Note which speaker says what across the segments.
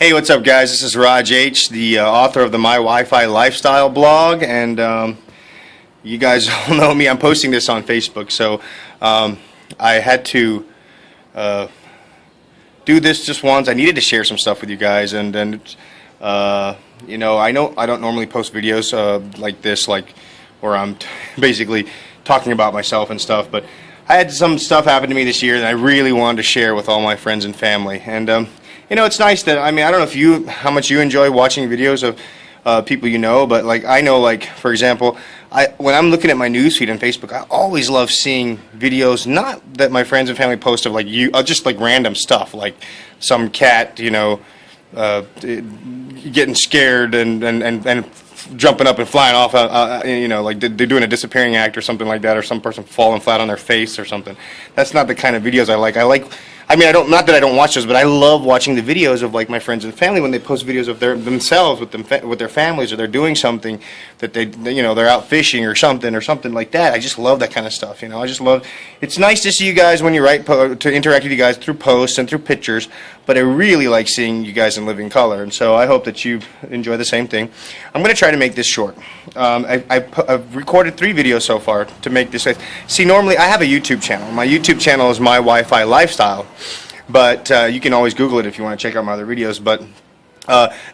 Speaker 1: Hey, what's up, guys? This is Raj H., the author of the My Wi-Fi Lifestyle blog, and you guys all know me. I'm posting this on Facebook, so I had to do this just once. I needed to share some stuff with you guys, and you know I don't normally post videos like this, like where I'm basically talking about myself and stuff, but I had some stuff happen to me this year that I really wanted to share with all my friends and family. And you know, it's nice that, I mean, I don't know how much you enjoy watching videos of people you know, but like I know, like for example, when I'm looking at my newsfeed on Facebook, I always love seeing videos not that my friends and family post of like just like random stuff, like some cat, you know, getting scared and jumping up and flying off, you know, like they're doing a disappearing act or something like that, or some person falling flat on their face or something. That's not the kind of videos I like. I mean, not that I don't watch those, but I love watching the videos of like my friends and family when they post videos of themselves with their families, or they're doing something that you know, they're out fishing or something like that. I just love that kind of stuff. You know, I just love. It's nice to see you guys when you write to interact with you guys through posts and through pictures, but I really like seeing you guys in living color, and so I hope that you enjoy the same thing. I'm going to try to make this short. I've recorded 3 videos so far to make this. See, normally I have a YouTube channel. My YouTube channel is My Wi-Fi Lifestyle, but you can always Google it if you want to check out my other videos. But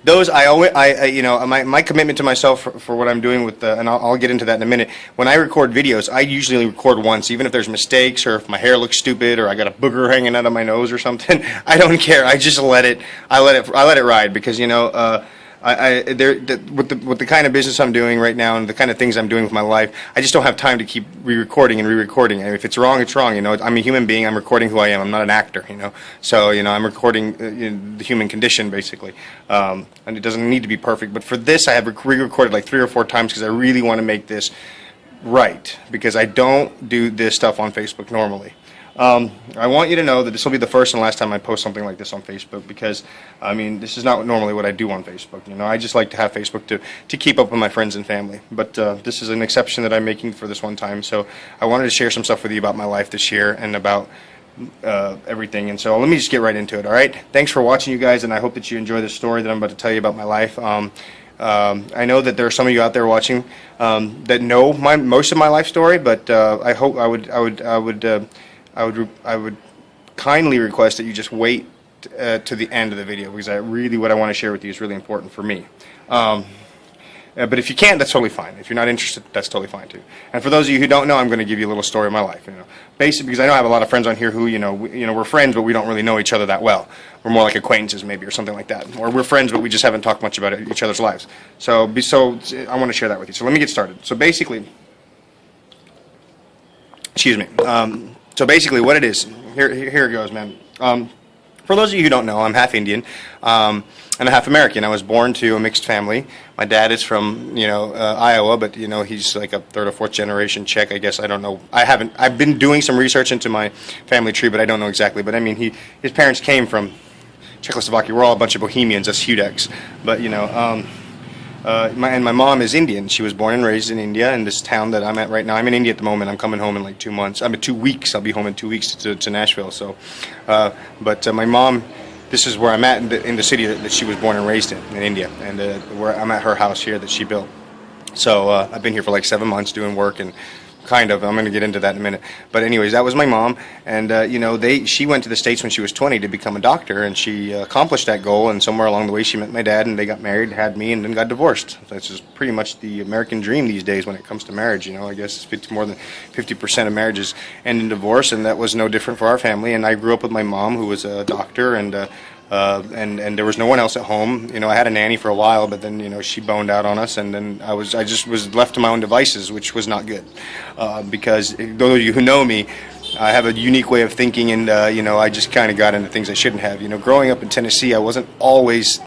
Speaker 1: those you know, my commitment to myself for what I'm doing with and I'll get into that in a minute. When I record videos, I usually record once, even if there's mistakes or if my hair looks stupid or I got a booger hanging out of my nose or something. I don't care. I just let it ride, because you know. With the kind of business I'm doing right now and the kind of things I'm doing with my life, I just don't have time to keep re-recording and re-recording. And if it's wrong, it's wrong. You know, I'm a human being. I'm recording who I am. I'm not an actor. You know, so you know, I'm recording you know, the human condition basically, and it doesn't need to be perfect. But for this, I have re-recorded like 3 or 4 times because I really want to make this right, because I don't do this stuff on Facebook normally. I want you to know that this will be the first and last time I post something like this on Facebook, because I mean, this is not normally what I do on Facebook. You know, I just like to have Facebook to keep up with my friends and family, but this is an exception that I'm making for this one time. So I wanted to share some stuff with you about my life this year and about everything. And so let me just get right into it. All right, thanks for watching, you guys, and I hope that you enjoy this story that I'm about to tell you about my life. I know that there are some of you out there watching that know most of my life story, but I hope I would kindly request that you just wait to the end of the video, because what I want to share with you is really important for me. But if you can't, that's totally fine. If you're not interested, that's totally fine too. And for those of you who don't know, I'm going to give you a little story of my life. You know, basically, because I know I have a lot of friends on here who, you know, we're friends, but we don't really know each other that well. We're more like acquaintances, maybe, or something like that. Or we're friends, but we just haven't talked much about each other's lives. So I want to share that with you. So let me get started. So basically, excuse me. So basically what it is, here it goes, man. For those of you who don't know, I'm half Indian and I'm half American. I was born to a mixed family. My dad is from, you know, Iowa, but you know, he's like a 3rd or 4th generation Czech, I guess. I don't know. I've been doing some research into my family tree, but I don't know exactly. But I mean, his parents came from Czechoslovakia. We're all a bunch of Bohemians, us Hudecs. But you know, my mom is Indian. She was born and raised in India, in this town that I'm at right now. I'm in India at the moment. I'm coming home in like 2 months. I'm in 2 weeks. I'll be home in 2 weeks to Nashville. So, but my mom, this is where I'm at in the city that she was born and raised in India, and where I'm at her house here that she built. So I've been here for like 7 months doing work, and kind of. I'm going to get into that in a minute. But anyways, that was my mom, and you know, she went to the States when she was 20 to become a doctor, and she accomplished that goal. And somewhere along the way, she met my dad, and they got married, had me, and then got divorced. That's just pretty much the American dream these days when it comes to marriage. You know, I guess more than 50% of marriages end in divorce, and that was no different for our family. And I grew up with my mom, who was a doctor, and there was no one else at home. You know, I had a nanny for a while, but then, you know, she boned out on us, and then I just was left to my own devices, which was not good. Because those of you who know me, I have a unique way of thinking, and you know, I just kind of got into things I shouldn't have. You know, growing up in Tennessee, I wasn't always,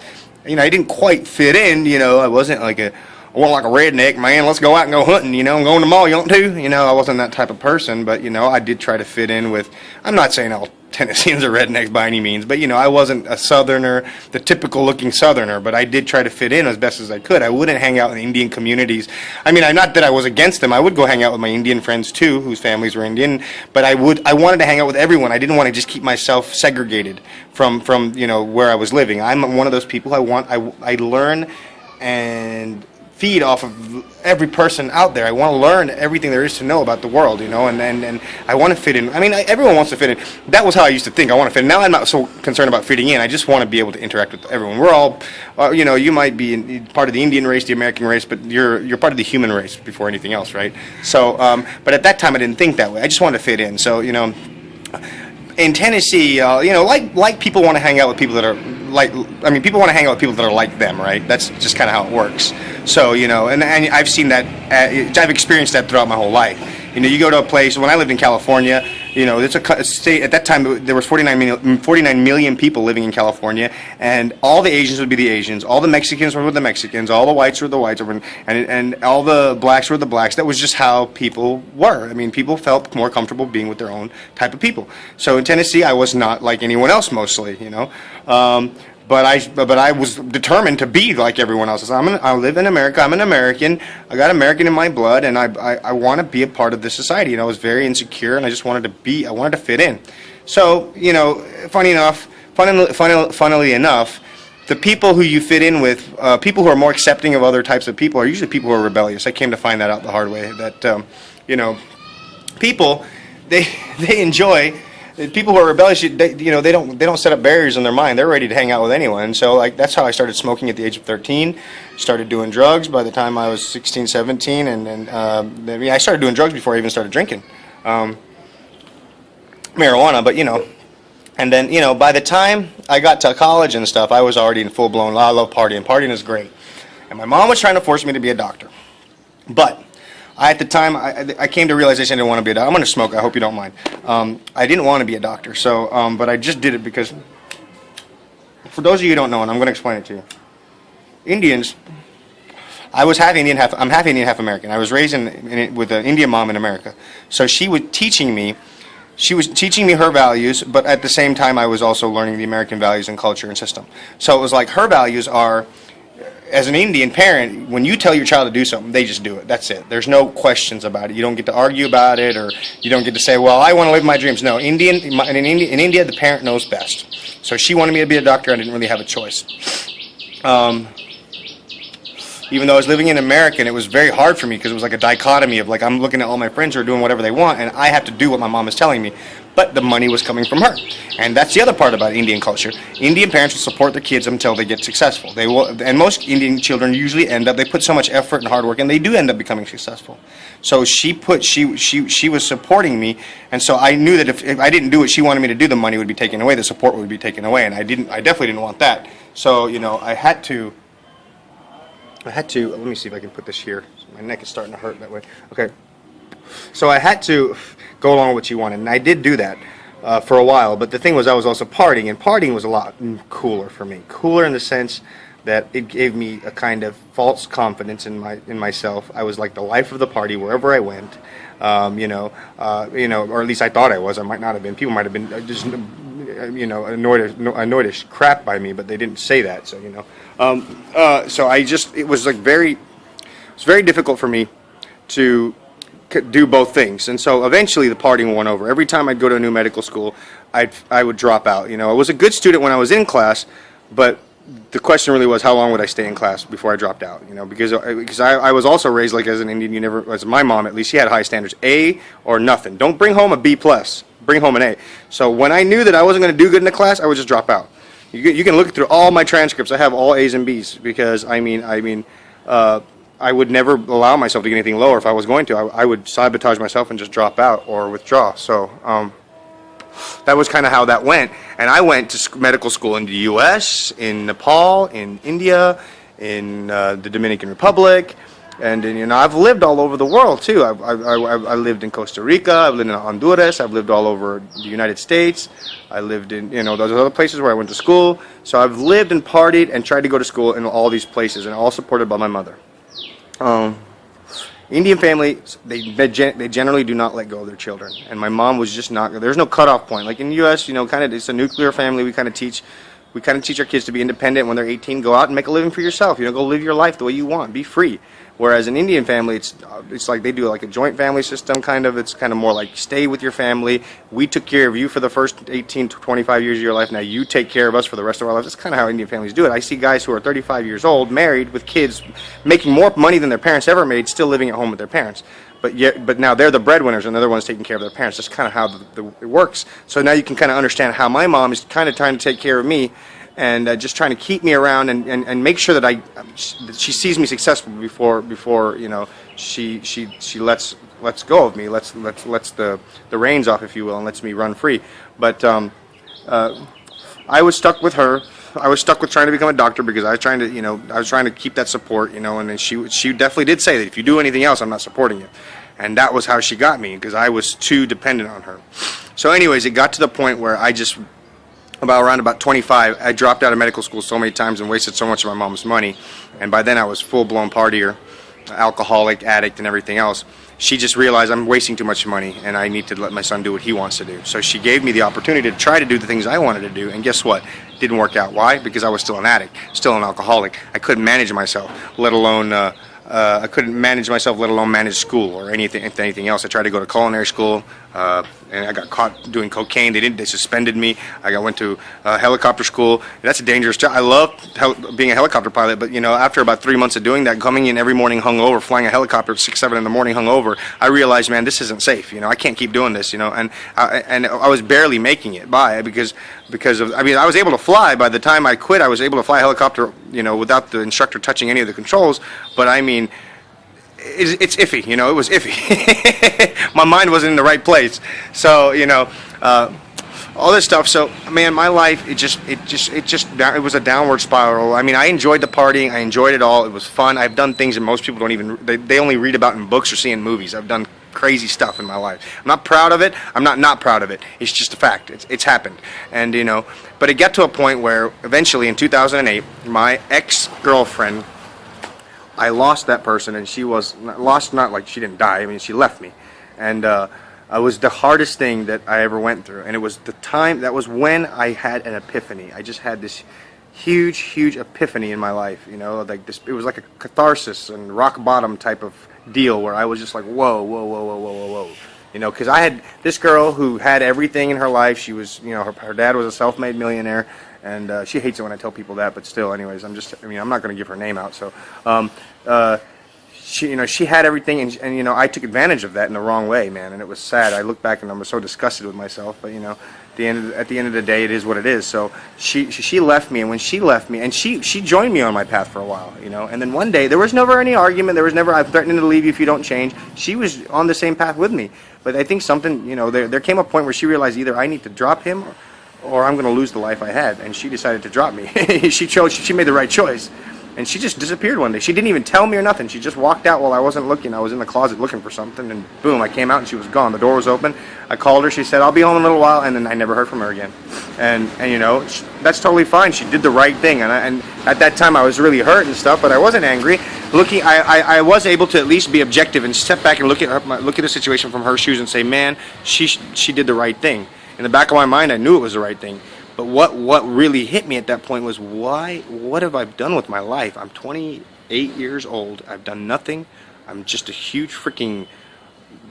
Speaker 1: you know, I didn't quite fit in. You know, I wasn't like I wasn't like a redneck, man. Let's go out and go hunting. You know, I'm going to the mall. You want to? You know, I wasn't that type of person, but you know, I did try to fit in with. I'm not saying Tennesseans are rednecks by any means, but I wasn't a Southerner, the typical looking Southerner, but I did try to fit in as best as I could. I wouldn't hang out in Indian communities. I mean, not that I was against them. I would go hang out with my Indian friends too, whose families were Indian, but I wanted to hang out with everyone. I didn't want to just keep myself segregated from where I was living. I'm one of those people. I learn and feed off of every person out there. I want to learn everything there is to know about the world, and I want to fit in. I mean, everyone wants to fit in. That was how I used to think. I want to fit in. Now I'm not so concerned about fitting in. I just want to be able to interact with everyone. We're all, you might be part of the Indian race, the American race, but you're part of the human race before anything else, right? So, but at that time I didn't think that way. I just wanted to fit in. So, in Tennessee, like people want to hang out with people that are people want to hang out with people that are like them, right? That's just kind of how it works. So, and I've seen that, I've experienced that throughout my whole life. You go to a place, when I lived in California, it's a state, at that time there was 49 million people living in California, and all the Asians would be the Asians, all the Mexicans were with the Mexicans, all the whites were the whites, and all the blacks were the blacks. That was just how people were. I mean, people felt more comfortable being with their own type of people. So in Tennessee, I was not like anyone else mostly, But I was determined to be like everyone else. I live in America. I'm an American. I got American in my blood, and I want to be a part of this society. I was very insecure, and I just wanted to fit in. So, funnily enough, the people who you fit in with, people who are more accepting of other types of people, are usually people who are rebellious. I came to find that out the hard way. That people they enjoy. People who are rebellious, they don't set up barriers in their mind. They're ready to hang out with anyone. So that's how I started smoking at the age of 13. Started doing drugs by the time I was 16, 17, and I started doing drugs before I even started drinking marijuana. But and then by the time I got to college and stuff, I was already in full blown. I love partying. Partying is great, and my mom was trying to force me to be a doctor, but at the time, I came to realization I didn't want to be a doctor. I'm going to smoke. I hope you don't mind. I didn't want to be a doctor, so but I just did it because, for those of you who don't know, and I'm going to explain it to you, Indians. I'm half Indian, half American. I was raised with an Indian mom in America, so she was teaching me. She was teaching me her values, but at the same time, I was also learning the American values and culture and system. So it was like her values are, as an Indian parent, when you tell your child to do something, they just do it. That's it. There's no questions about it. You don't get to argue about it, or you don't get to say, well, I want to live my dreams. No, in India, the parent knows best. So she wanted me to be a doctor. I didn't really have a choice. Even though I was living in America, and it was very hard for me because it was like a dichotomy of I'm looking at all my friends who are doing whatever they want, and I have to do what my mom is telling me. But the money was coming from her. And that's the other part about Indian culture. Indian parents will support their kids until they get successful. They will, and most Indian children usually they put so much effort and hard work, and they do end up becoming successful. So she was supporting me, and so I knew that if I didn't do what she wanted me to do, the money would be taken away, the support would be taken away, and I definitely didn't want that. So, I had to, let me see if I can put this here. My neck is starting to hurt that way. Okay. So I had to go along with what she wanted, and I did do that for a while. But the thing was, I was also partying, and partying was a lot cooler for me. Cooler in the sense that it gave me a kind of false confidence in myself. I was like the life of the party wherever I went, or at least I thought I was. I might not have been. People might have been just, annoyed as crap by me, but they didn't say that. So so it was very difficult for me to do both things, and so eventually the partying won over. Every time I'd go to a new medical school, I would drop out. I was a good student when I was in class, but the question really was, how long would I stay in class before I dropped out? Because I was also raised as an Indian. As my mom, at least, she had high standards: A or nothing. Don't bring home a B plus. Bring home an A. So when I knew that I wasn't going to do good in the class, I would just drop out. You can look through all my transcripts. I have all A's and B's because I would never allow myself to get anything lower if I was going to. I would sabotage myself and just drop out or withdraw. So that was kind of how that went. And I went to medical school in the U.S., in Nepal, in India, in the Dominican Republic, and I've lived all over the world too. I lived in Costa Rica. I've lived in Honduras. I've lived all over the United States. I lived in those other places where I went to school. So I've lived and partied and tried to go to school in all these places, and all supported by my mother. Indian families, they generally do not let go of their children, and my mom was just not. There's no cutoff point. Like in the U.S., you know, kind of it's a nuclear family. We kind of teach our kids to be independent. When they're 18, go out and make a living for yourself. You know, go live your life the way you want. Be free. Whereas an Indian family, it's like they do like a joint family system kind of. It's kind of more like stay with your family. We took care of you for the first 18 to 25 years of your life. Now you take care of us for the rest of our lives. That's kind of how Indian families do it. I see guys who are 35 years old, married, with kids, making more money than their parents ever made, still living at home with their parents. But now they're the breadwinners and they're the ones taking care of their parents. That's kind of how it works. So now you can kind of understand how my mom is kind of trying to take care of me, and just trying to keep me around and make sure that that she sees me successful before you know she lets go of me, lets the reins off, if you will, and lets me run free. But I was stuck with her. I was stuck with trying to become a doctor because I was trying to keep that support, you know. And then she definitely did say that if you do anything else, I'm not supporting you, and that was how she got me because I was too dependent on her. So, anyways, it got to the point where I just around about 25, I dropped out of medical school so many times and wasted so much of my mom's money, and by then I was full-blown partier, alcoholic, addict, and everything else. She just realized I'm wasting too much money and I need to let my son do what he wants to do. So she gave me the opportunity to try to do the things I wanted to do, and guess what? It didn't work out. Why? Because I was still an addict, still an alcoholic. I couldn't manage myself, let alone manage school or anything else. I tried to go to culinary school, and I got caught doing cocaine. They suspended me. I went to helicopter school. That's a dangerous job. I love being a helicopter pilot, but you know, after about 3 months of doing that, coming in every morning hungover, flying a helicopter at 6, 7 in the morning hungover, I realized, man, this isn't safe. You know, I can't keep doing this. You know, and I was barely making it by because of, I mean, I was able to fly. By the time I quit, I was able to fly a helicopter, you know, without the instructor touching any of the controls. But I mean, it's iffy, you know. It was iffy. My mind wasn't in the right place. So, you know, all this stuff. So, man, my life, it was a downward spiral. I mean, I enjoyed the partying. I enjoyed it all. It was fun. I've done things that most people don't even, they only read about in books or see in movies. I've done crazy stuff in my life. I'm not proud of it. I'm not proud of it. It's just a fact. It's happened. And, you know, but it got to a point where eventually in 2008, my ex-girlfriend, I lost that person, and she was lost, not like she didn't die. I mean, she left me, and it was the hardest thing that I ever went through. And it was that was when I had an epiphany. I just had this huge epiphany in my life. You know, like this. It was like a catharsis and rock bottom type of deal where I was just like, whoa. You know, because I had this girl who had everything in her life. She was, you know, her dad was a self-made millionaire. And she hates it when I tell people that, but still, anyways, I'm not going to give her name out. So, she had everything, and you know, I took advantage of that in the wrong way, man. And it was sad. I look back and I'm so disgusted with myself. But you know, at the end of the day, it is what it is. So she left me, and when she left me, and she joined me on my path for a while, you know. And then one day, there was never any argument. There was never, I'm threatening to leave you if you don't change. She was on the same path with me. But I think something, you know, there came a point where she realized either I need to drop him, or I'm going to lose the life I had, and she decided to drop me. She made the right choice, and she just disappeared one day. She didn't even tell me or nothing. She just walked out while I wasn't looking. I was in the closet looking for something, and boom, I came out and she was gone. The door was open. I called her. She said, "I'll be home in a little while," and then I never heard from her again. And you know, that's totally fine. She did the right thing, and at that time I was really hurt and stuff, but I wasn't angry. I was able to at least be objective and step back and look at the situation from her shoes and say, man, she did the right thing. In the back of my mind, I knew it was the right thing. But what really hit me at that point was, what have I done with my life? I'm 28 years old. I've done nothing. I'm just a huge freaking,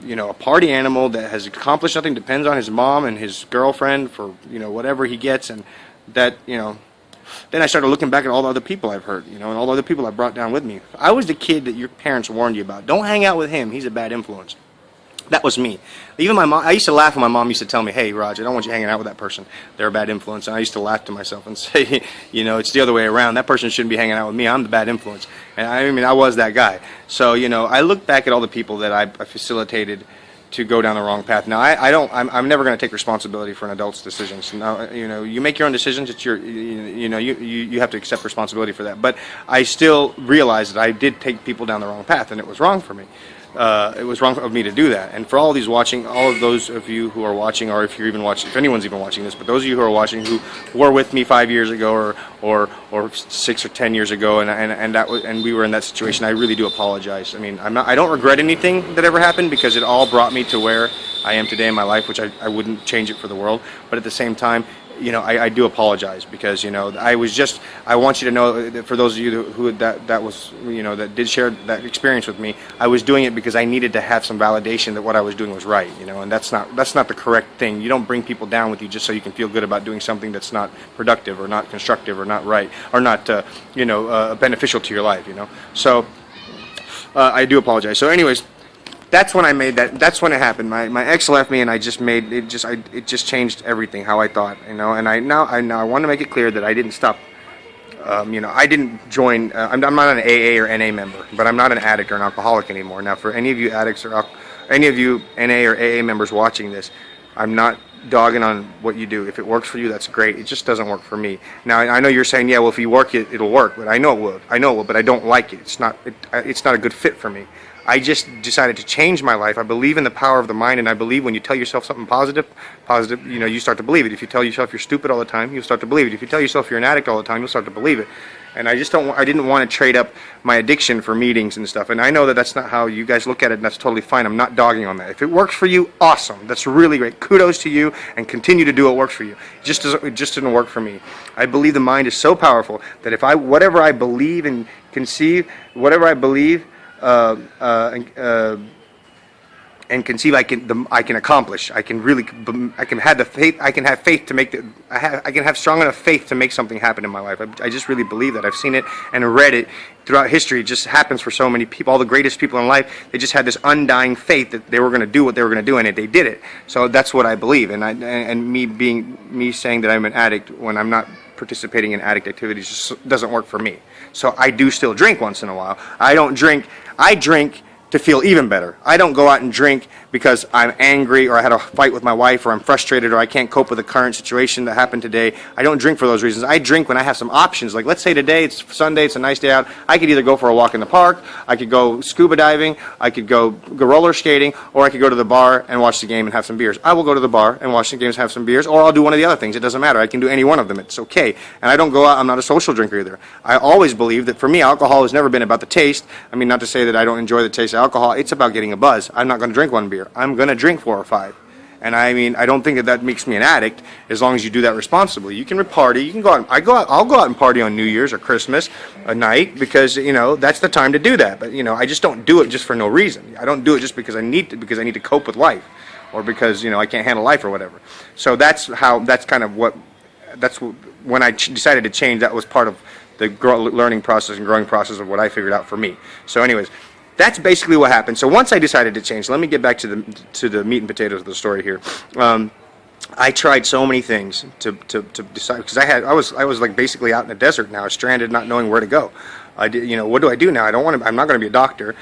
Speaker 1: you know, a party animal that has accomplished nothing, depends on his mom and his girlfriend for, you know, whatever he gets. And that, you know, then I started looking back at all the other people I've hurt, you know, and all the other people I brought down with me. I was the kid that your parents warned you about. Don't hang out with him. He's a bad influence. That was me. Even my mom, I used to laugh when my mom used to tell me, "Hey, Raj, I don't want you hanging out with that person. They're a bad influence." And I used to laugh to myself and say, you know, it's the other way around. That person shouldn't be hanging out with me. I'm the bad influence. And I mean, I was that guy. So, you know, I look back at all the people that I facilitated to go down the wrong path. Now, I'm never going to take responsibility for an adult's decisions. Now, you know, you make your own decisions. It's you have to accept responsibility for that. But I still realized that I did take people down the wrong path, and it was wrong for me. it was wrong of me to do that. And for all of these watching, all of those of you who are watching, or if you're even watching, if anyone's even watching this, but those of you who are watching who were with me 5 years ago or 6 or 10 years ago, and we were in that situation, I really do apologize. I mean, I don't regret anything that ever happened, because it all brought me to where I am today in my life, which I wouldn't change it for the world. But at the same time, I do apologize, because I want you to know that for those of you who that was, that did share that experience with me, I was doing it because I needed to have some validation that what I was doing was right, and that's not the correct thing. You don't bring people down with you just so you can feel good about doing something that's not productive or not constructive or not right or not, beneficial to your life, So I do apologize. So anyways, that's when I made that. That's when it happened. My ex left me, and I just made it. It just changed everything, how I thought, And I want to make it clear that I didn't stop. I didn't join. I'm not an AA or NA member, but I'm not an addict or an alcoholic anymore. Now, for any of you addicts or any of you NA or AA members watching this, I'm not dogging on what you do. If it works for you, that's great. It just doesn't work for me. Now, I know you're saying, yeah, well, if you work it, it'll work. But I know it will. I know it will, but I don't like it. It's not a good fit for me. I just decided to change my life. I believe in the power of the mind, and I believe when you tell yourself something positive, you start to believe it. If you tell yourself you're stupid all the time, you'll start to believe it. If you tell yourself you're an addict all the time, you'll start to believe it. And I didn't want to trade up my addiction for meetings and stuff. And I know that that's not how you guys look at it, and that's totally fine. I'm not dogging on that. If it works for you, awesome. That's really great. Kudos to you, and continue to do what works for you. It just didn't work for me. I believe the mind is so powerful that if whatever I believe and conceive, whatever I believe, and conceive, I can accomplish. I can have the faith. I can have faith to make I can have strong enough faith to make something happen in my life. I just really believe that. I've seen it and read it throughout history. It just happens for so many people. All the greatest people in life, they just had this undying faith that they were going to do what they were going to do, and they did it. So that's what I believe. And me saying that I'm an addict when I'm not participating in addict activities just doesn't work for me. So I do still drink once in a while. I don't drink. I drink to feel even better. I don't go out and drink because I'm angry or I had a fight with my wife or I'm frustrated or I can't cope with the current situation that happened today. I don't drink for those reasons. I drink when I have some options. Like, let's say today it's Sunday, it's a nice day out. I could either go for a walk in the park, I could go scuba diving, I could go roller skating, or I could go to the bar and watch the game and have some beers. I will go to the bar and watch the games and have some beers, or I'll do one of the other things. It doesn't matter. I can do any one of them. It's okay. And I don't go out. I'm not a social drinker either. I always believe that for me, alcohol has never been about the taste. I mean, not to say that I don't enjoy the taste of alcohol. It's about getting a buzz. I'm not going to drink one beer. I'm going to drink 4 or 5. And I mean, I don't think that makes me an addict as long as you do that responsibly. You can party. You can go out. I'll go out and party on New Year's or Christmas a night because, that's the time to do that. But, I just don't do it just for no reason. I don't do it just because I need to cope with life or because, I can't handle life or whatever. So that's when I decided to change. That was part of the learning process and growing process of what I figured out for me. So anyways, that's basically what happened. So once I decided to change, let me get back to the meat and potatoes of the story here. I tried so many things to decide, because I was like basically out in the desert now, stranded, not knowing where to go. What do I do now? I'm not going to be a doctor.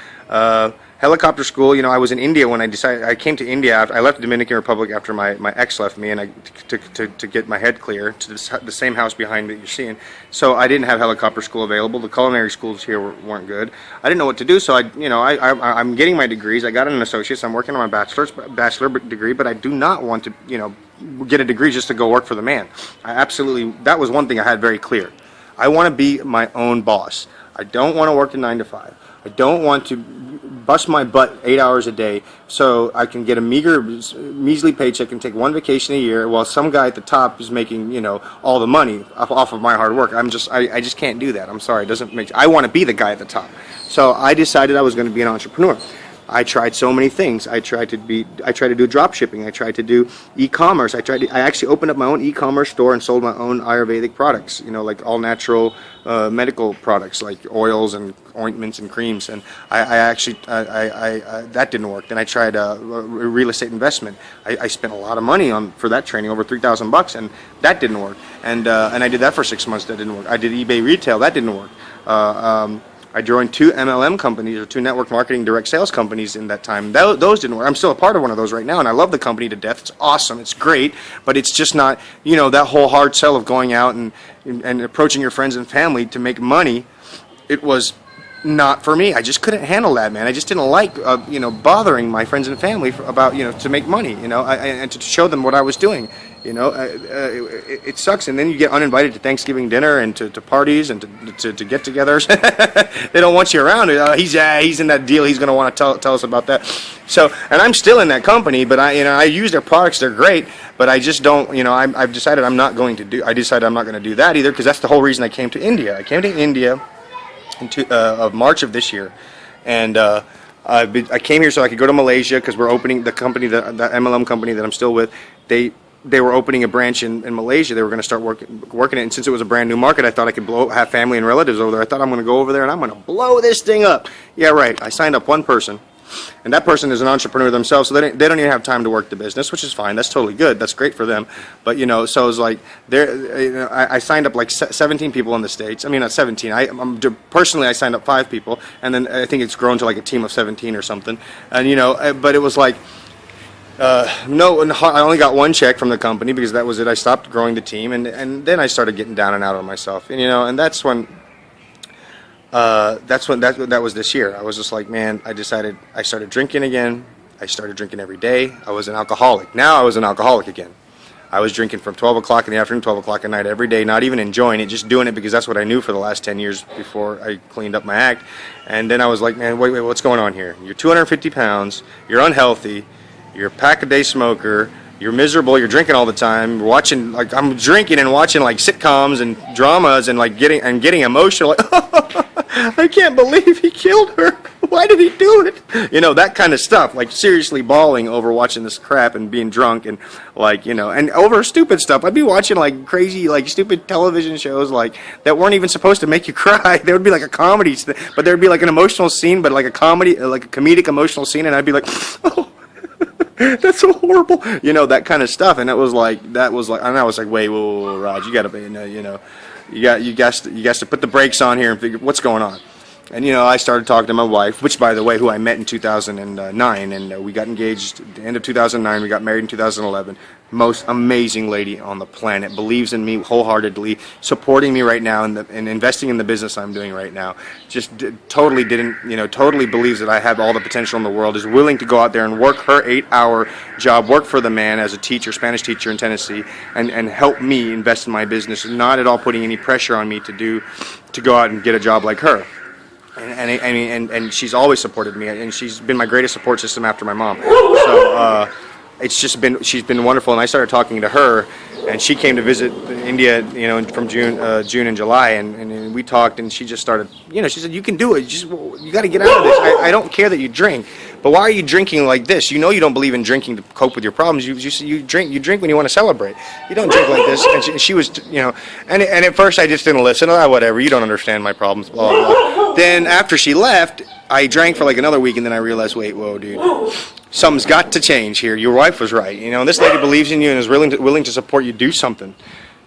Speaker 1: Helicopter school. I was in India when I came to India. I left the Dominican Republic after my ex left me, and to get my head clear to the same house behind that you're seeing. So I didn't have helicopter school available. The culinary schools here weren't good. I didn't know what to do. So I'm getting my degrees. I got an associate's. I'm working on my bachelor degree, but I do not want to get a degree just to go work for the man. That was one thing I had very clear. I want to be my own boss. I don't want to work the 9 to 5. I don't want to bust my butt 8 hours a day so I can get a measly paycheck and take one vacation a year while some guy at the top is making, all the money off of my hard work. I just can't do that. I'm sorry. It doesn't make. I want to be the guy at the top. So I decided I was going to be an entrepreneur. I tried so many things. I tried to do drop shipping. I tried to do e-commerce. I actually opened up my own e-commerce store and sold my own Ayurvedic products, like all natural medical products like oils and ointments and creams. And that didn't work. Then I tried a real estate investment. I spent a lot of money for that training, over $3,000, and that didn't work. And I did that for 6 months. That didn't work. I did eBay retail. That didn't work. I joined 2 MLM companies, or 2 network marketing direct sales companies in that time. Those didn't work. I'm still a part of one of those right now, and I love the company to death. It's awesome. It's great, but it's just not, that whole hard sell of going out and approaching your friends and family to make money. It was not for me. I just couldn't handle that, man. I just didn't like, bothering my friends and family about, to make money, and to show them what I was doing. It sucks. And then you get uninvited to Thanksgiving dinner and to parties and to get-togethers. They don't want you around. He's in that deal. He's going to want to tell us about that. So, and I'm still in that company, but I use their products. They're great, but I just don't. I've decided I'm not going to do. I decided I'm not going to do that either, because that's the whole reason I came to India. I came to India of March of this year, and I came here so I could go to Malaysia, because we're opening the company, the MLM company that I'm still with. They were opening a branch in Malaysia. They were going to start working it, and since it was a brand new market, I thought I could have family and relatives over there. I thought, I'm going to go over there and I'm going to blow this thing up. Yeah, right. I signed up one person, and that person is an entrepreneur themselves, so they don't even have time to work the business, which is fine. That's totally good. That's great for them. But so it was like I signed up like 17 people in the States. I mean, not 17. Personally, I signed up 5 people, and then I think it's grown to like a team of 17 or something. And but it was like no, I only got one check from the company, because that was it. I stopped growing the team, and then I started getting down and out on myself. And that's when. That was this year. I was just like, man, I started drinking again. I started drinking every day. I was an alcoholic. Now I was an alcoholic again. I was drinking from 12 o'clock in the afternoon, 12 o'clock at night every day, not even enjoying it, just doing it because that's what I knew for the last 10 years before I cleaned up my act. And then I was like, man, wait, what's going on here? You're 250 pounds, you're unhealthy, you're a pack-a-day smoker, you're miserable, you're drinking all the time, I'm drinking and watching like sitcoms and dramas and like getting emotional, like, I can't believe he killed her. Why did he do it? That kind of stuff, like seriously bawling over watching this crap and being drunk and and over stupid stuff. I'd be watching like crazy, like stupid television shows like that weren't even supposed to make you cry. There would be like a comedy, but there'd be like an emotional scene, but like a comedic emotional scene, and I'd be like, oh. That's so horrible, that kind of stuff. And and I was like, wait, whoa, Raj, you got to, you got to put the brakes on here and figure what's going on. And I started talking to my wife, which, by the way, who I met in 2009, and we got engaged at the end of 2009. We got married in 2011. Most amazing lady on the planet, believes in me wholeheartedly, supporting me right now, and investing in the business I'm doing right now. Just totally believes that I have all the potential in the world. Is willing to go out there and work her 8-hour job, work for the man as a teacher, Spanish teacher in Tennessee, and help me invest in my business. Not at all putting any pressure on me to go out and get a job like her. And she's always supported me, and she's been my greatest support system after my mom. So she's been wonderful. And I started talking to her, and she came to visit India, from June and July, and we talked, and she just started, she said, you can do it. You got to get out of this. I don't care that you drink, but why are you drinking like this? You don't believe in drinking to cope with your problems. You drink when you want to celebrate. You don't drink like this. And she was, and at first I just didn't listen. Whatever. You don't understand my problems. Blah, blah, blah. Then after she left, I drank for like another week, and then I realized, wait, whoa, dude. Something's got to change here. Your wife was right. This lady believes in you and is willing to support you. Do something.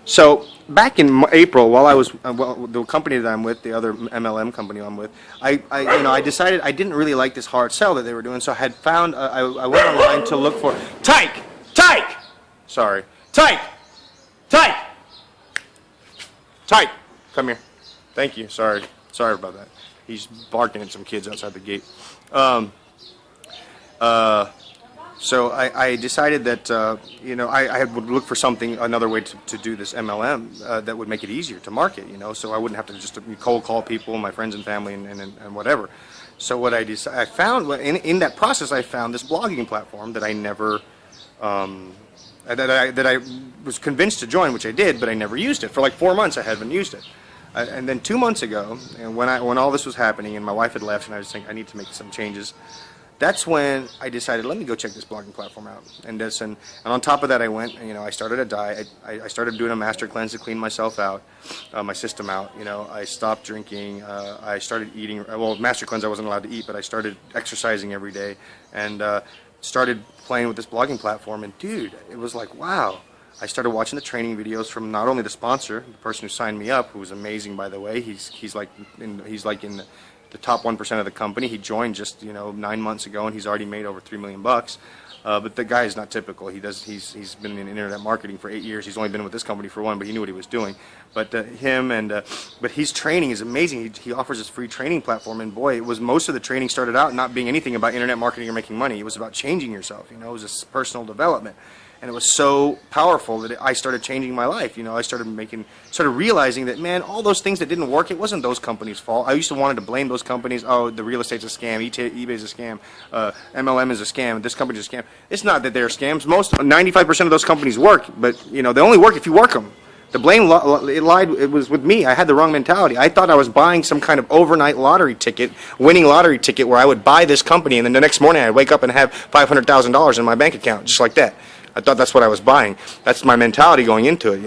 Speaker 1: So back in April, while I was the company that I'm with, the other MLM company I'm with, I decided I didn't really like this hard sell that they were doing. So I had found I went online to look for Tyke. Sorry, Tyke. Come here. Thank you. Sorry about that. He's barking at some kids outside the gate. So I decided that I would look for another way to do this MLM that would make it easier to market, so I wouldn't have to just cold call people, my friends and family, and whatever. So what I found in that process, I found this blogging platform that I never that I was convinced to join, which I did, but I never used it for like 4 months. I haven't used it. And then 2 months ago, and when all this was happening, and my wife had left, and I was thinking I need to make some changes. That's when I decided, let me go check this blogging platform out. And on top of that, I went, I started a diet. I started doing a master cleanse to clean myself out, my system out. I stopped drinking. I started eating. Well, master cleanse I wasn't allowed to eat, but I started exercising every day, and started playing with this blogging platform. And dude, it was like, wow. I started watching the training videos from not only the sponsor, the person who signed me up, who was amazing, by the way. He's like in the top 1% of the company. He joined just 9 months ago, and he's already made over $3 million. But the guy is not typical. He's been in internet marketing for 8 years. He's only been with this company for 1, but he knew what he was doing. But but his training is amazing. He offers this free training platform, and boy, it was most of the training started out not being anything about internet marketing or making money. It was about changing yourself. It was this personal development. And it was so powerful that I started changing my life. I started realizing that, man, all those things that didn't work, it wasn't those companies' fault. I used to wanted to blame those companies. Oh, the real estate's a scam, eBay's a scam, MLM is a scam, this company's a scam. It's not that they're scams. 95% of those companies work, but they only work if you work them. The blame it was with me. I had the wrong mentality. I thought I was buying some kind of overnight winning lottery ticket where I would buy this company and then the next morning I'd wake up and have $500,000 in my bank account, just like that. I thought that's what I was buying. That's my mentality going into it,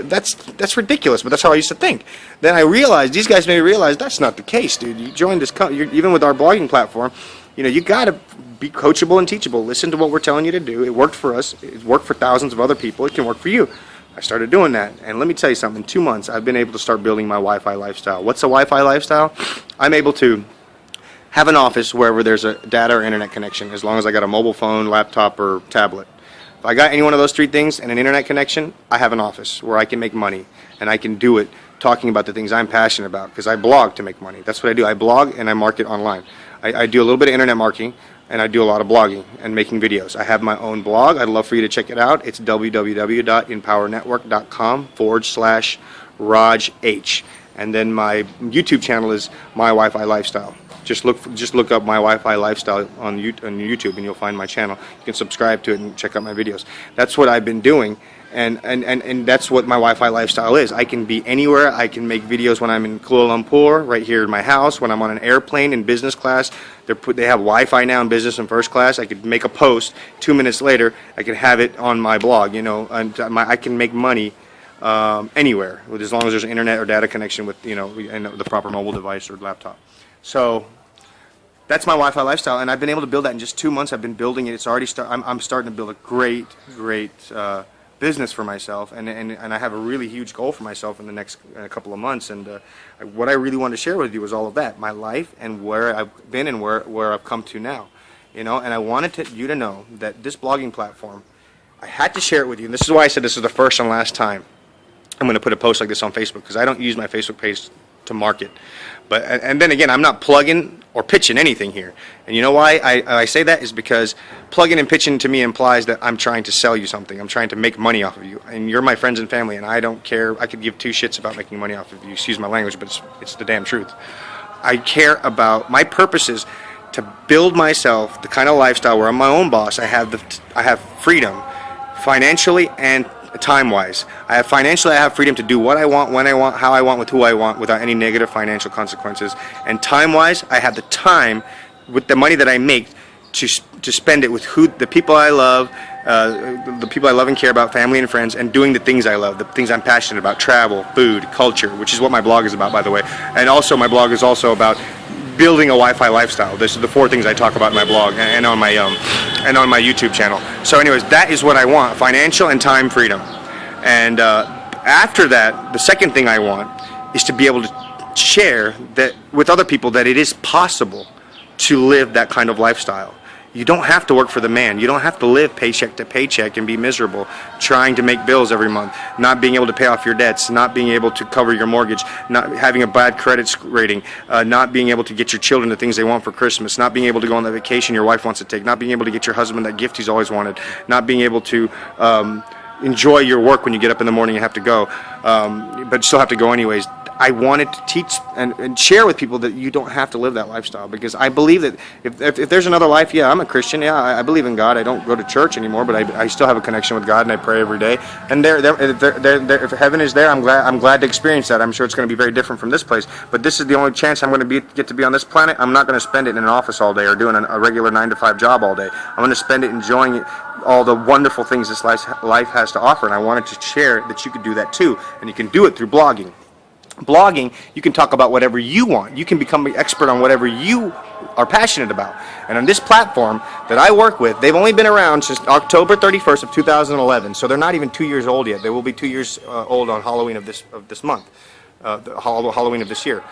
Speaker 1: that's ridiculous, but that's how I used to think. Then I realized, these guys made me realize that's not the case, dude. You join this company, even with our blogging platform, you got to be coachable and teachable. Listen to what we're telling you to do. It worked for us. It worked for thousands of other people. It can work for you. I started doing that, and let me tell you something. In 2 months, I've been able to start building my Wi-Fi lifestyle. What's a Wi-Fi lifestyle? I'm able to have an office wherever there's a data or internet connection, as long as I got a mobile phone, laptop, or tablet. If I got any one of those 3 things and an internet connection, I have an office where I can make money, and I can do it talking about the things I'm passionate about, because I blog to make money. That's what I do. I blog and I market online. I do a little bit of internet marketing, and I do a lot of blogging and making videos. I have my own blog. I'd love for you to check it out. It's www.empowernetwork.com/Raj H. And then my YouTube channel is My Wi-Fi Lifestyle. Just look up My Wi-Fi Lifestyle on YouTube, and you'll find my channel. You can subscribe to it and check out my videos. That's what I've been doing, and that's what my Wi-Fi lifestyle is. I can be anywhere. I can make videos when I'm in Kuala Lumpur, right here in my house. When I'm on an airplane in business class, they have Wi-Fi now in business and first class. I could make a post. 2 minutes later, I could have it on my blog. And I can make money anywhere, as long as there's an internet or data connection with and the proper mobile device or laptop. So that's my Wi-Fi lifestyle, and I've been able to build that in just 2 months. I've been building it. It's already I'm starting to build a great business for myself, and I have a really huge goal for myself in the next couple of months. And what I really wanted to share with you was all of that, my life and where I've been and where I've come to now. And I wanted you to know that this blogging platform, I had to share it with you. And this is why I said this is the first and last time I'm going to put a post like this on Facebook, because I don't use my Facebook page to market. And then again, I'm not plugging or pitching anything here. And you know why I say that is because plugging and pitching to me implies that I'm trying to sell you something. I'm trying to make money off of you. And you're my friends and family, and I don't care. I could give 2 shits about making money off of you. Excuse my language, but it's the damn truth. I care about, my purpose is to build myself the kind of lifestyle where I'm my own boss. I have freedom financially and time-wise. I have freedom to do what I want, when I want, how I want, with who I want, without any negative financial consequences. And time-wise, I have the time with the money that I make to spend it with the people I love, the people I love and care about, family and friends, and doing the things I love, the things I'm passionate about: travel, food, culture, which is what my blog is about, by the way. And also, my blog is also about building a Wi-Fi lifestyle. This is the 4 things I talk about in my blog and on my YouTube channel. So anyways, that is what I want: financial and time freedom. And after that, the second thing I want is to be able to share that with other people, that it is possible to live that kind of lifestyle. You don't have to work for the man. You don't have to live paycheck to paycheck and be miserable, trying to make bills every month, not being able to pay off your debts, not being able to cover your mortgage, not having a bad credit rating, not being able to get your children the things they want for Christmas, not being able to go on the vacation your wife wants to take, not being able to get your husband that gift he's always wanted, not being able to enjoy your work when you get up in the morning and have to go, but still have to go anyways. I wanted to teach and share with people that you don't have to live that lifestyle, because I believe that if there's another life, yeah, I'm a Christian, yeah, I believe in God. I don't go to church anymore, but I still have a connection with God, and I pray every day. And if heaven is there, I'm glad to experience that. I'm sure it's going to be very different from this place, but this is the only chance I'm going to get to be on this planet. I'm not going to spend it in an office all day or doing a regular 9-to-5 job all day. I'm going to spend it enjoying all the wonderful things this life has to offer, and I wanted to share that you could do that too, and you can do it through blogging. Blogging, you can talk about whatever you want. You can become an expert on whatever you are passionate about. And on this platform that I work with, they've only been around since October 31st of 2011, so they're not even 2 years old yet. They will be 2 years old on Halloween of this month, Halloween of this year.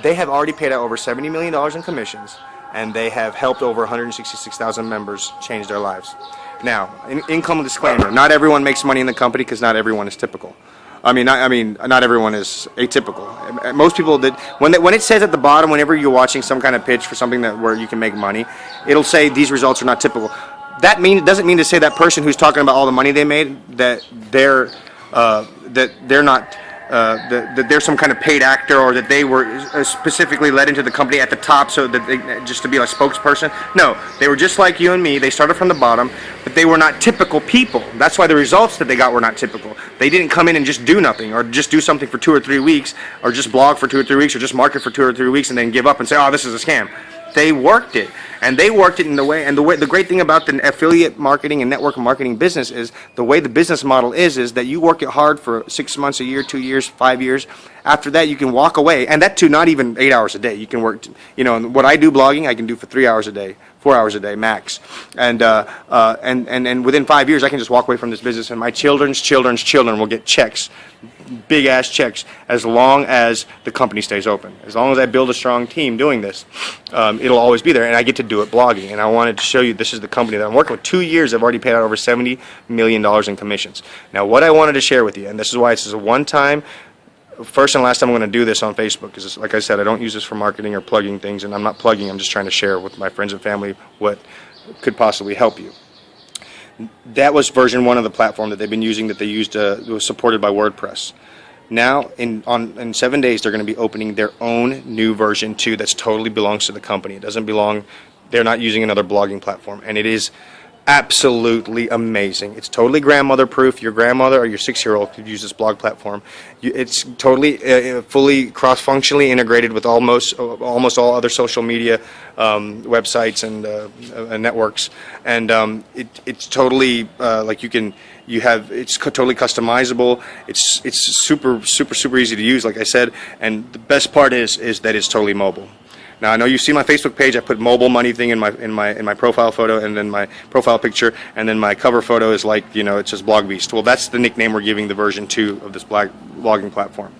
Speaker 1: They have already paid out over $70 million in commissions. and they have helped over 166,000 members change their lives. Now, income disclaimer: not everyone makes money in the company because not everyone is typical. Not everyone is atypical. Most people that when it says at the bottom, whenever you're watching some kind of pitch for something where you can make money, it'll say these results are not typical. That doesn't mean to say that person who's talking about all the money they made that they're not. That they're some kind of paid actor, or that they were specifically led into the company at the top so that they, just to be a spokesperson. No, they were just like you and me. They started from the bottom, but they were not typical people. That's why the results that they got were not typical. They didn't come in and just do nothing, or just do something for 2 or 3 weeks, or just blog for 2 or 3 weeks, or just market for 2 or 3 weeks and then give up and say, oh, this is a scam. They worked it, and they worked it in the way. And the great thing about the affiliate marketing and network marketing business is the way the business model is that you work it hard for 6 months, a year, 2 years, 5 years. After that, you can walk away, and that too, not even 8 hours a day. You can work, what I do blogging, I can do for 3 hours a day, 4 hours a day max, and within 5 years, I can just walk away from this business, and my children's children will get checks, big ass checks, as long as the company stays open. As long as I build a strong team doing this, it'll always be there, and I get to do it blogging. And I wanted to show you, this is the company that I'm working with. 2 years, I've already paid out over $70 million in commissions. Now, what I wanted to share with you, and this is why this is a one-time, first and last time I'm going to do this on Facebook, because like I said, I don't use this for marketing or plugging things, and I'm not plugging, I'm just trying to share with my friends and family what could possibly help you. That was version 1 of the platform that they've been using, that they used, it was supported by WordPress. Now, in 7 days, they're going to be opening their own new version 2 that's totally belongs to the company. It doesn't belong, they're not using another blogging platform, and it is absolutely amazing. It's totally grandmother proof. Your grandmother or your 6-year-old could use this blog platform. It's totally fully cross-functionally integrated with almost all other social media websites and networks, and it's totally it's totally customizable. It's super easy to use, like I said, and the best part is that it's totally mobile. Now, I know you see my Facebook page. I put mobile money thing in my profile photo, and then my profile picture, and then my cover photo is like, it says Blog Beast. Well, that's the nickname we're giving the version 2 of this blogging platform.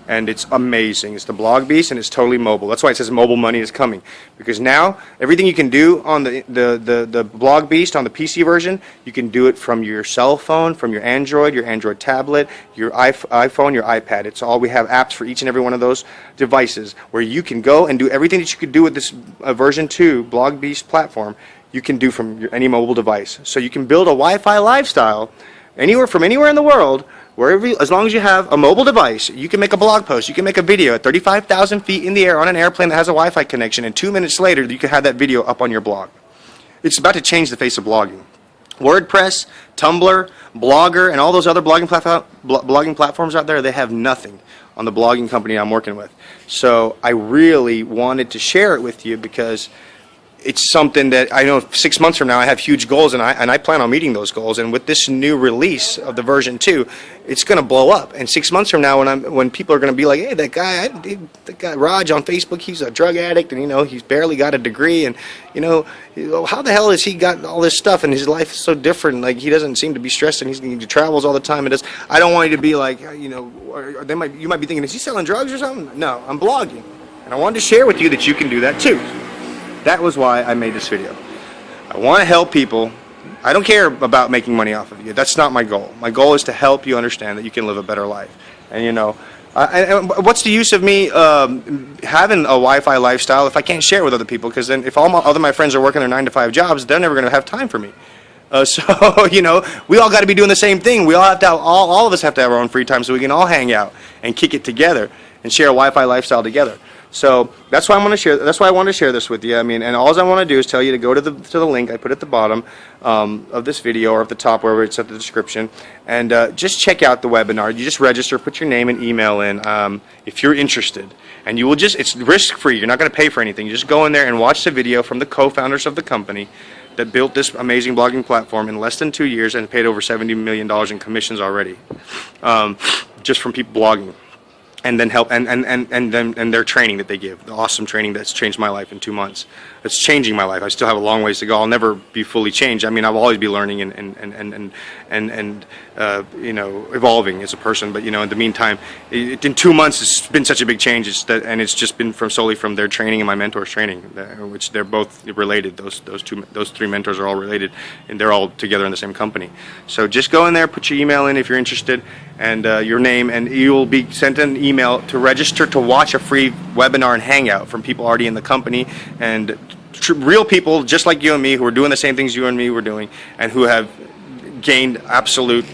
Speaker 1: And it's amazing. It's the Blog Beast, and it's totally mobile. That's why it says mobile money is coming. Because now, everything you can do on the Blog Beast, on the PC version, you can do it from your cell phone, from your Android tablet, your iPhone, your iPad. It's all, we have apps for each and every one of those devices where you can go and do everything that you could do with this version 2 Blog Beast platform, you can do from any mobile device. So you can build a Wi-Fi lifestyle from anywhere in the world. As long as you have a mobile device, you can make a blog post, you can make a video at 35,000 feet in the air on an airplane that has a Wi-Fi connection, and 2 minutes later, you can have that video up on your blog. It's about to change the face of blogging. WordPress, Tumblr, Blogger, and all those other blogging platforms out there, they have nothing on the blogging company I'm working with. So I really wanted to share it with you because it's something that I know 6 months from now I have huge goals, and I plan on meeting those goals. And with this new release of the version 2, it's going to blow up. And 6 months from now, when people are going to be like, hey, that guy Raj on Facebook, he's a drug addict, and he's barely got a degree, and how the hell has he got all this stuff, and his life is so different? Like, he doesn't seem to be stressed, and he travels all the time. And I don't want you to be like, or you might be thinking, is he selling drugs or something? No, I'm blogging, and I wanted to share with you that you can do that too. That was why I made this video. I want to help people. I don't care about making money off of you. That's not my goal. My goal is to help you understand that you can live a better life. And what's the use of me having a Wi-Fi lifestyle if I can't share it with other people? Because then if all my friends are working their 9-to-5 jobs, they're never going to have time for me. We all got to be doing the same thing. We all have to all of us have to have our own free time so we can all hang out and kick it together and share a Wi-Fi lifestyle together. So that's why I want to share. That's why I want to share this with you. And all I want to do is tell you to go to the link I put at the bottom of this video, or at the top, wherever it's at the description, and just check out the webinar. You just register, put your name and email in if you're interested, and you will it's risk-free. You're not going to pay for anything. You just go in there and watch the video from the co-founders of the company that built this amazing blogging platform in less than 2 years and paid over $70 million in commissions already, just from people blogging. and then help and their training that they give, the awesome training that's changed my life in 2 months. It's changing my life. I still have a long ways to go. I'll never be fully changed. I mean, I'll always be learning and you know, evolving as a person. But you know, in the meantime, in 2 months, it's been such a big change. It's just been solely from their training and my mentor's training, which they're both related. Those three mentors are all related, and they're all together in the same company. So just go in there, put your email in if you're interested, and your name, and you will be sent an email to register to watch a free webinar and hangout from people already in the company, and real people just like you and me who are doing the same things you and me were doing, and who have gained absolute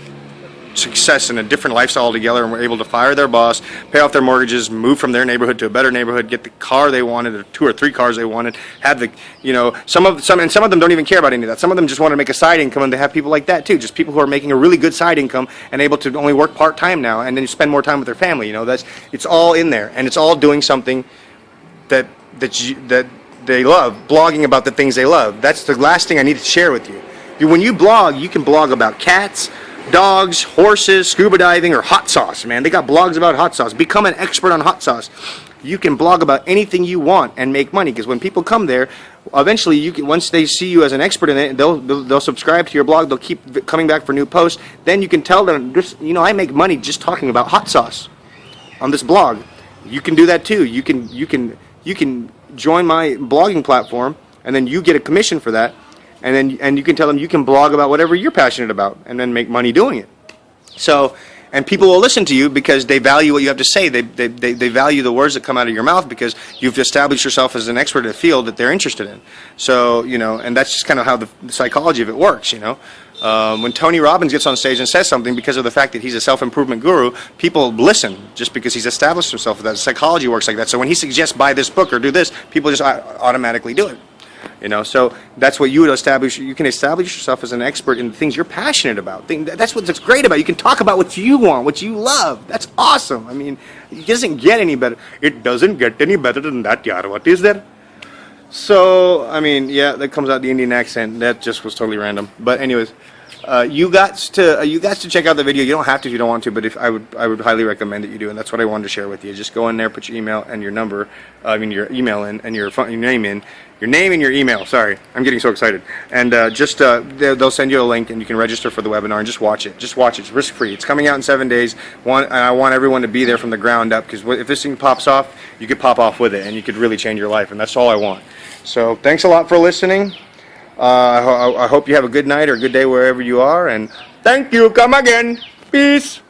Speaker 1: success in a different lifestyle altogether, and were able to fire their boss, pay off their mortgages, move from their neighborhood to a better neighborhood, get the car they wanted, or 2 or 3 cars they wanted, have the, you know, some of them don't even care about any of that. Some of them just want to make a side income, and they have people like that too, just people who are making a really good side income and able to only work part-time now, and then spend more time with their family. You know, it's all in there, and it's all doing something that they love, blogging about the things they love. That's the last thing I need to share with you. When you blog, you can blog about cats, dogs, horses, scuba diving, or hot sauce, man. They got blogs about hot sauce. Become an expert on hot sauce. You can blog about anything you want and make money, because when people come there, eventually once they see you as an expert in it, they'll subscribe to your blog. They'll keep coming back for new posts. Then you can tell them, you know, I make money just talking about hot sauce on this blog. You can do that too. You can join my blogging platform, and then you get a commission for that. And you can tell them you can blog about whatever you're passionate about, and then make money doing it. So, and people will listen to you because they value what you have to say. They value the words that come out of your mouth, because you've established yourself as an expert in a field that they're interested in. So, you know, and that's just kind of how the psychology of it works, you know. When Tony Robbins gets on stage and says something, because of the fact that he's a self-improvement guru, people listen just because he's established himself. That psychology works like that. So when he suggests buy this book or do this, people just automatically do it. You know, so that's what you would establish. You can establish yourself as an expert in the things you're passionate about. That's what's great about it. You can talk about what you want, what you love. That's awesome. I mean, it doesn't get any better. It doesn't get any better than that, yaar. What is there? So, I mean, yeah, that comes out the Indian accent. That just was totally random. But anyways, you guys to check out the video. You don't have to if you don't want to, but I would highly recommend that you do, and that's what I wanted to share with you. Just go in there, put your email and your number, your email in, and your name in. Your name and your email. Sorry, I'm getting so excited. And they'll send you a link, and you can register for the webinar and just watch it. Just watch it. It's risk-free. It's coming out in 7 days. And I want everyone to be there from the ground up, because if this thing pops off, you could pop off with it, and you could really change your life. And that's all I want. So thanks a lot for listening. I hope you have a good night or a good day wherever you are. And thank you. Come again. Peace.